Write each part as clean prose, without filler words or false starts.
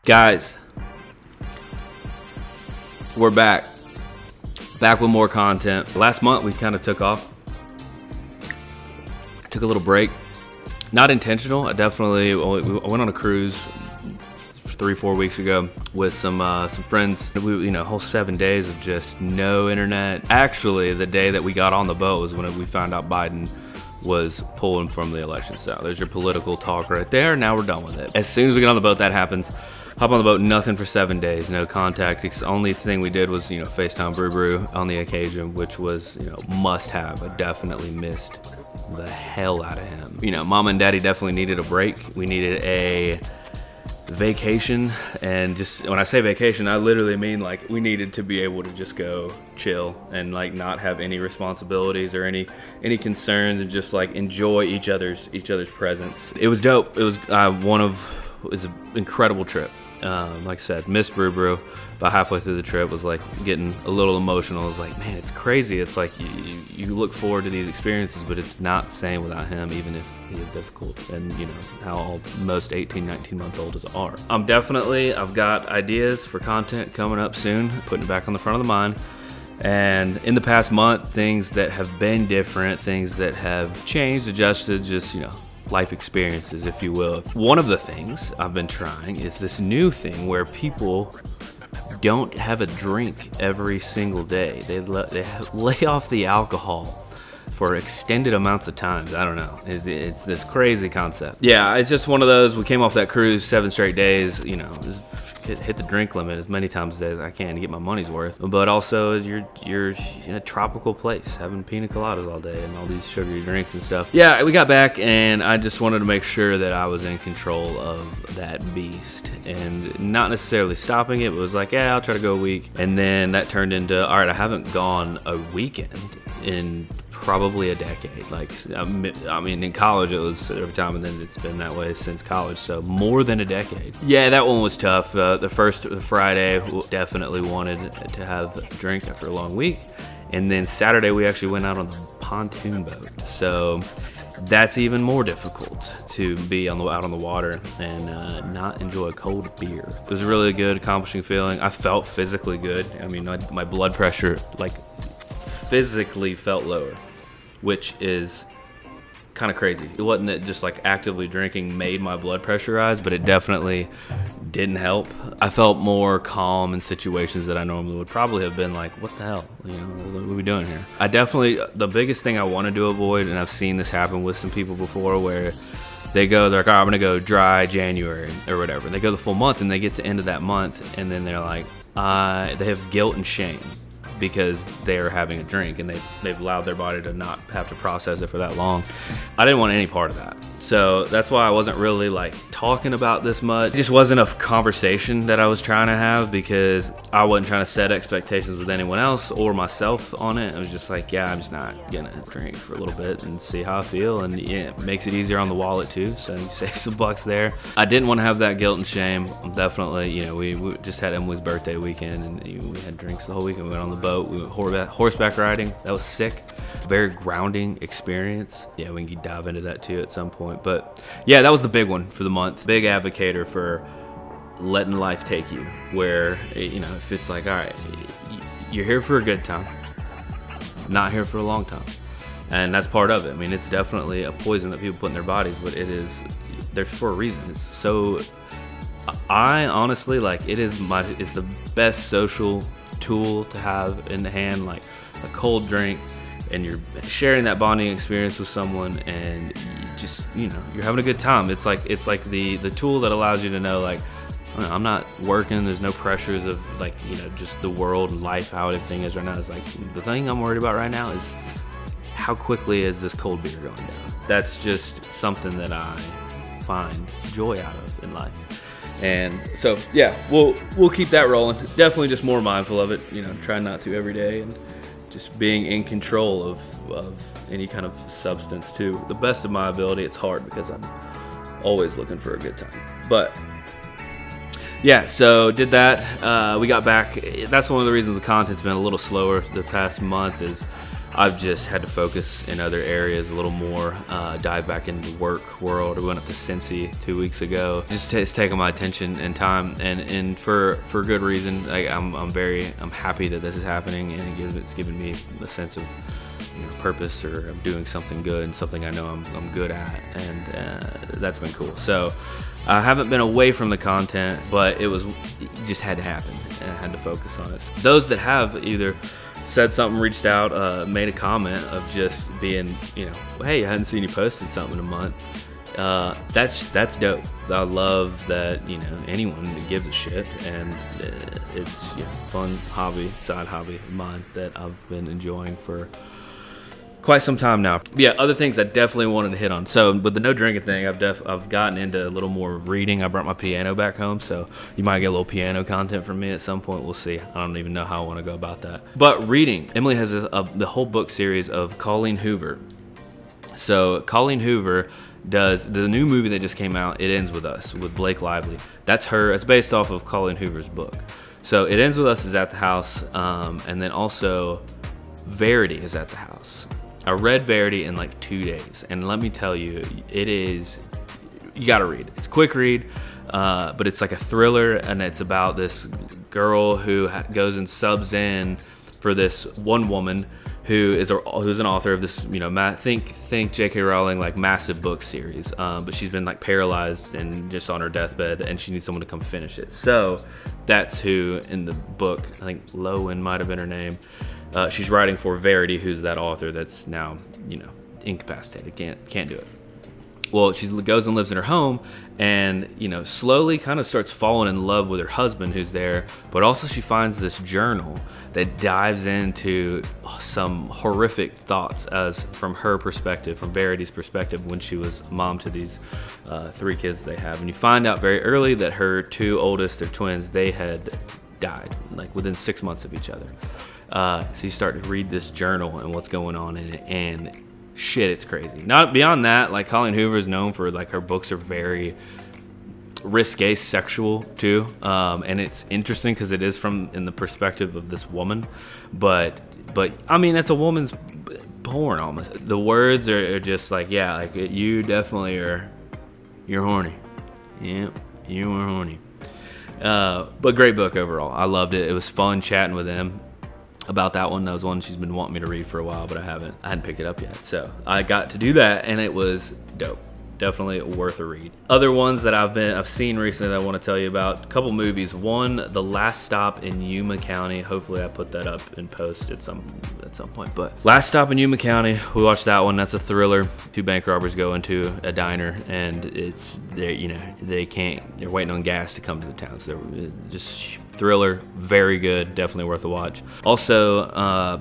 Guys, we're back with more content. Last month we kind of took off, took a little break. Not intentional. I went on a cruise 3-4 weeks ago with some friends. We, whole 7 days of just no internet. Actually, the day that we got on the boat was when we found out Biden was pulling from the election. So there's your political talk right there. Now we're done with it. As soon as we get on the boat, that happens. Hop on the boat, nothing for 7 days, no contact. The only thing we did was, FaceTime Brew on the occasion, which was, must have. I definitely missed the hell out of him. Mom and Daddy definitely needed a break. We needed a vacation, and just when I say vacation, I literally mean like we needed to be able to just go chill and like not have any responsibilities or any concerns, and just like enjoy each other's presence. It was dope. It was it was an incredible trip. Like I said, missed Brew. About halfway through the trip was like getting a little emotional. I was like, man, it's crazy. It's like you look forward to these experiences, but it's not the same without him, even if he is difficult, and how most 18, 19-month-olds are. I've got ideas for content coming up soon, putting it back on the front of the mind. And in the past month, things that have been different, things that have changed, adjusted, just life experiences, if you will. One of the things I've been trying is this new thing where people don't have a drink every single day. They lay off the alcohol for extended amounts of times. I don't know. It's this crazy concept. Yeah, it's just one of those. We came off that cruise 7 straight days. Just hit the drink limit as many times as I can to get my money's worth. But also, you're in a tropical place having pina coladas all day and all these sugary drinks and stuff. Yeah, we got back, and I just wanted to make sure that I was in control of that beast and not necessarily stopping it, but it was like, yeah, I'll try to go a week. And then that turned into, all right, I haven't gone a weekend in probably a decade. Like, I mean, in college it was every time, and then it's been that way since college, so more than a decade. Yeah, that one was tough. The first Friday, definitely wanted to have a drink after a long week, and then Saturday we actually went out on the pontoon boat, so that's even more difficult to be out on the water and not enjoy a cold beer. It was a really good, accomplishing feeling. I felt physically good. I mean, my blood pressure, like, physically felt lower, which is kind of crazy. It wasn't just like actively drinking made my blood pressure rise, but it definitely didn't help. I felt more calm in situations that I normally would probably have been like, what the hell, what are we doing here? The biggest thing I wanted to avoid, and I've seen this happen with some people before, where they're like, all right, I'm gonna go dry January or whatever. They go the full month, and they get to the end of that month, and then they're like, they have guilt and shame because they're having a drink, and they've allowed their body to not have to process it for that long. I didn't want any part of that. So that's why I wasn't really like talking about this much. It just wasn't a conversation that I was trying to have, because I wasn't trying to set expectations with anyone else or myself on it. I was just like, yeah, I'm just not gonna drink for a little bit and see how I feel. And yeah, it makes it easier on the wallet too, so you save some bucks there. I didn't want to have that guilt and shame. Definitely, we just had Emily's birthday weekend, and we had drinks the whole weekend. We went on the boat. We went horseback riding. That was sick. Very grounding experience. Yeah, we can dive into that too at some point. But yeah, that was the big one for the month. Big advocator for letting life take you, where, if it's like, all right, you're here for a good time, not here for a long time. And that's part of it. I mean, it's definitely a poison that people put in their bodies, but they're for a reason. It's so, I honestly, like, it's the best social tool to have in the hand, like a cold drink, and you're sharing that bonding experience with someone, and you just, you're having a good time. It's like the tool that allows you to know, like, I'm not working, there's no pressures of, like, just the world and life, how everything is right now. It's like, the thing I'm worried about right now is how quickly is this cold beer going down. That's just something that I find joy out of in life. And so, yeah, we'll keep that rolling. Definitely just more mindful of it, try not to every day, and just being in control of any kind of substance to the best of my ability. It's hard because I'm always looking for a good time. But yeah, so did that. We got back. That's one of the reasons the content's been a little slower the past month, is I've just had to focus in other areas a little more, dive back into the work world. We went up to Cincy 2 weeks ago. Just it's taken my attention and time, and for good reason. I'm happy that this is happening, and it's given me a sense of purpose, or of doing something good and something I know I'm good at, and that's been cool. So I haven't been away from the content, but it just had to happen, and I had to focus on it. Those that have either said something, reached out, made a comment of just being, hey, I hadn't seen you posted something in a month. That's dope. I love that, anyone that gives a shit, and it's fun hobby, side hobby of mine that I've been enjoying for quite some time now. But yeah, other things I definitely wanted to hit on. So with the no drinking thing, I've gotten into a little more of reading. I brought my piano back home, so you might get a little piano content from me at some point. We'll see. I don't even know how I want to go about that. But reading, Emily has the whole book series of Colleen Hoover. So Colleen Hoover does the new movie that just came out, It Ends With Us, with Blake Lively. That's her. It's based off of Colleen Hoover's book. So It Ends With Us is at the house, and then also Verity is at the house. I read Verity in like 2 days, and let me tell you, you gotta read it. It's a quick read, but it's like a thriller, and it's about this girl who goes and subs in for this one woman who's an author of this, think J.K. Rowling, like massive book series, but she's been like paralyzed and just on her deathbed, and she needs someone to come finish it. So that's who in the book, I think Lowen might have been her name. She's writing for Verity, who's that author that's now, incapacitated, can't do it. Well, she goes and lives in her home, and slowly kind of starts falling in love with her husband who's there, but also she finds this journal that dives into some horrific thoughts as from her perspective, from Verity's perspective, when she was mom to these 3 kids they have. And you find out very early that her 2 oldest, they're twins, they had died like within 6 months of each other. So you start to read this journal and what's going on in it, and shit, it's crazy. Not beyond that, like Colleen Hoover is known for like her books are very risque sexual too, and it's interesting because it is in the perspective of this woman, but I mean it's a woman's porn almost. The words are just like, yeah, like you definitely you're horny. Yeah, you are horny. But great book overall. I loved it. It was fun chatting with them about that one. That was one she's been wanting me to read for a while, but I hadn't picked it up yet. So I got to do that, and it was dope. Definitely worth a read. Other ones that I've seen recently that I want to tell you about. A couple movies. One, The Last Stop in Yuma County. Hopefully I put that up in post at some point. But Last Stop in Yuma County, we watched that one. That's a thriller. 2 bank robbers go into a diner, and they're waiting on gas to come to the town. So they're just thriller, very good, definitely worth a watch. Also,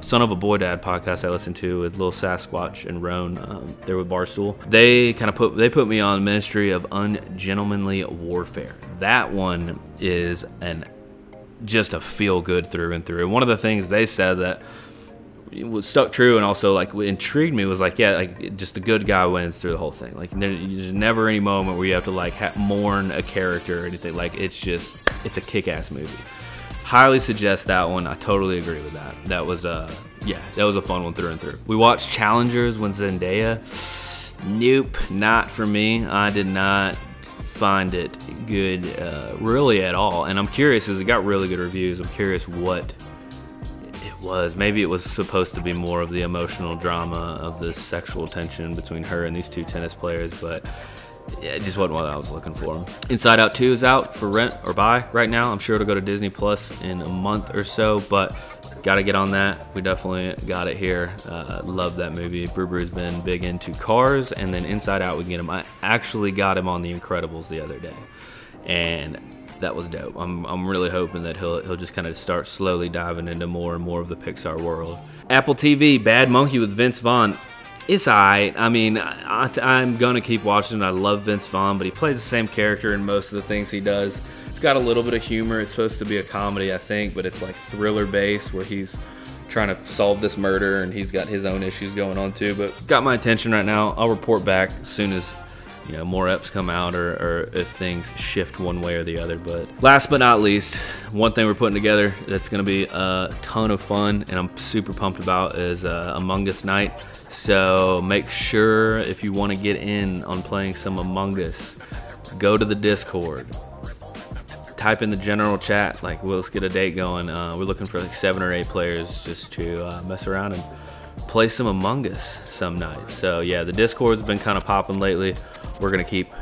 Son of a Boy Dad podcast I listened to with Lil Sasquatch and Roan. They're with Barstool. They put me on Ministry of Ungentlemanly Warfare. That one is just a feel good through and through. And one of the things they said that was stuck true and also like intrigued me was like, yeah, like just the good guy wins through the whole thing. Like there's never any moment where you have to like mourn a character or anything. Like it's a kick-ass movie. Highly suggest that one. I totally agree with that. That was a fun one through and through. We watched Challengers with Zendaya. Nope, not for me. I did not find it good really at all. And I'm curious, because it got really good reviews. I'm curious what it was. Maybe it was supposed to be more of the emotional drama of the sexual tension between her and these 2 tennis players, but it just wasn't what I was looking for. Inside Out 2 is out for rent or buy right now. I'm sure it'll go to Disney Plus in a month or so, but gotta get on that. We definitely got it here. Love that movie. Brew-Brew's been big into Cars, and then Inside Out, we can get him. I actually got him on The Incredibles the other day, and that was dope. I'm really hoping that he'll just kind of start slowly diving into more and more of the Pixar world. Apple TV, Bad Monkey with Vince Vaughn. It's alright. I mean, I'm gonna keep watching. I love Vince Vaughn, but he plays the same character in most of the things he does. It's got a little bit of humor. It's supposed to be a comedy, I think, but it's like thriller based where he's trying to solve this murder and he's got his own issues going on too. But got my attention right now. I'll report back as soon as you know, more eps come out, or if things shift one way or the other. But last but not least, one thing we're putting together that's going to be a ton of fun and I'm super pumped about is Among Us night. So make sure if you want to get in on playing some Among Us, go to the Discord, type in the general chat, like, well, let's get a date going. We're looking for like 7 or 8 players just to mess around and play some Among Us some nights. So yeah, the Discord's been kind of popping lately. We're gonna keep,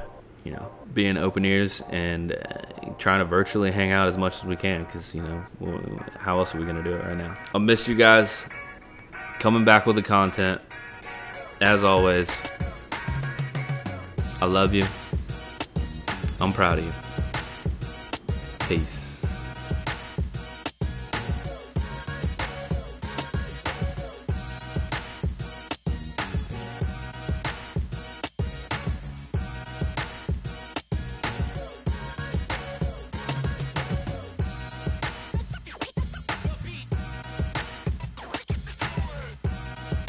you know, being open ears and trying to virtually hang out as much as we can, because, you know, how else are we gonna do it right now? I'll miss you guys. Coming back with the content as always. I love you. I'm proud of you. Peace.